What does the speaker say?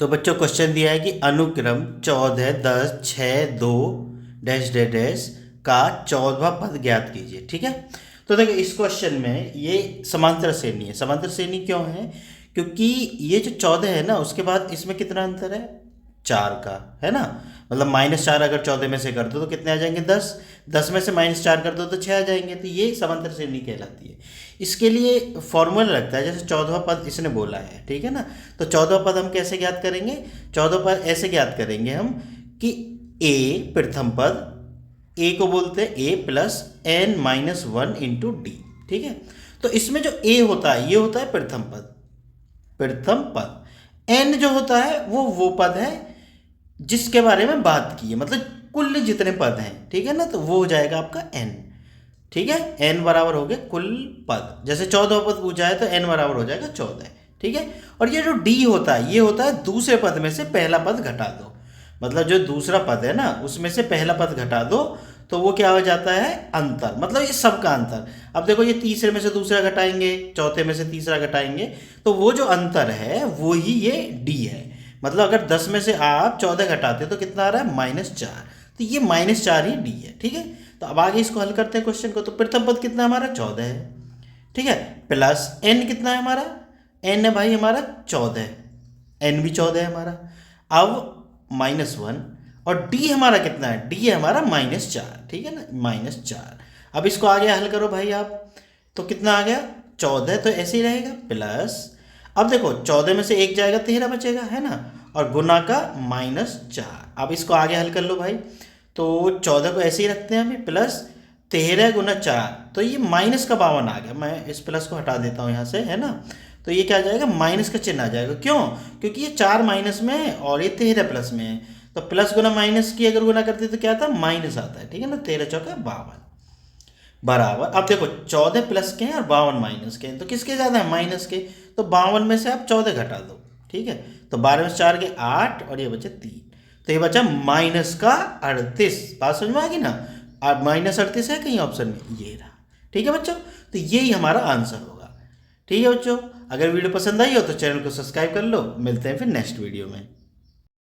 तो बच्चों क्वेश्चन दिया है कि अनुक्रम 14 10 6 2 डैश डैश डैश का 14वां पद ज्ञात कीजिए। ठीक है, तो देखो इस क्वेश्चन में ये समांतर श्रेणी है। समांतर श्रेणी क्यों है? क्योंकि ये जो 14 है ना, उसके बाद इसमें कितना अंतर है? 4 का, है ना। मतलब -4 अगर 14 में से कर दो तो कितने आ जाएंगे? 10। 10 में से -4 कर दो तो 6 आ जाएंगे। तो ये समांतर श्रेणी कहलाती है। इसके लिए फॉर्मूला लगता है, जैसे 14वां पद इसने बोला है, ठीक है ना। तो 14वां पद हम कैसे ज्ञात करेंगे? 14वां पद ऐसे ज्ञात करेंगे हम कि ए प्रथम पद, ए को बोलते हैं a plus n minus one into d. ठीक है, तो इसमें जो ए होता है ये होता है प्रथम पद। प्रथम पद एन जो होता है वो पद है जिसके बारे में बात की है, मतलब कुल जितने पद हैं, ठीक है ना, तो वो हो जाएगा आपका एन। ठीक है, एन बराबर हो गया कुल पद। जैसे 14 पद पूछा है तो एन बराबर हो जाएगा 14। ठीक है, और ये जो डी होता है ये होता है दूसरे पद में से पहला पद घटा दो। मतलब जो दूसरा पद है ना उसमें से पहला पद घटा दो तो वो क्या हो जाता है? अंतर। मतलब ये सबका अंतर। अब देखो ये तीसरे में से दूसरा घटाएंगे, चौथे में से तीसरा घटाएंगे, तो वो जो अंतर है वो ही ये डी है। मतलब अगर 10 में से आप 14 घटाते तो कितना आ रहा है? -4। तो ये -4 ही डी है। ठीक है, तो अब आगे इसको हल करते हैं क्वेश्चन को। तो प्रथम पद कितना हमारा? 14 है। ठीक है, प्लस एन कितना है हमारा? एन है भाई हमारा 14, एन भी 14 है हमारा। अब -1 और डी हमारा कितना है? डी है हमारा -4। ठीक है ना, -4। अब इसको आगे हल करो भाई आप, तो कितना आ गया? 14। तो ऐसे ही रहेगा प्लस, अब देखो 14 में से एक जाएगा 13 बचेगा, है ना, और गुना का -4। अब इसको आगे हल कर लो भाई, तो 14 को ऐसे ही रखते हैं अभी, प्लस 13 गुना 4, तो ये माइनस का 52 आ गया। मैं इस प्लस को हटा देता हूँ यहाँ से, है ना। तो ये क्या आ जाएगा? माइनस का चिन्ह आ जाएगा। क्यों? क्योंकि ये 4 माइनस में है और ये 13 प्लस में है। तो प्लस गुना माइनस की अगर गुना करते तो क्या आता? माइनस आता है। ठीक है ना, 13 चौका 52 बराबर। अब देखो 14 प्लस के हैं और 52 माइनस के हैं, तो किसके ज़्यादा है? माइनस के। तो 52 में से आप 14 घटा दो। ठीक है, तो 12 में से 4 के 8 और ये बचे 3, तो ये बचा -38। बात समझ में आ गई ना? -38 है कहीं ऑप्शन में? ये रहा। ठीक है बच्चों, तो यही हमारा आंसर होगा। ठीक है बच्चों, अगर वीडियो पसंद आई हो तो चैनल को सब्सक्राइब कर लो। मिलते हैं फिर नेक्स्ट वीडियो में।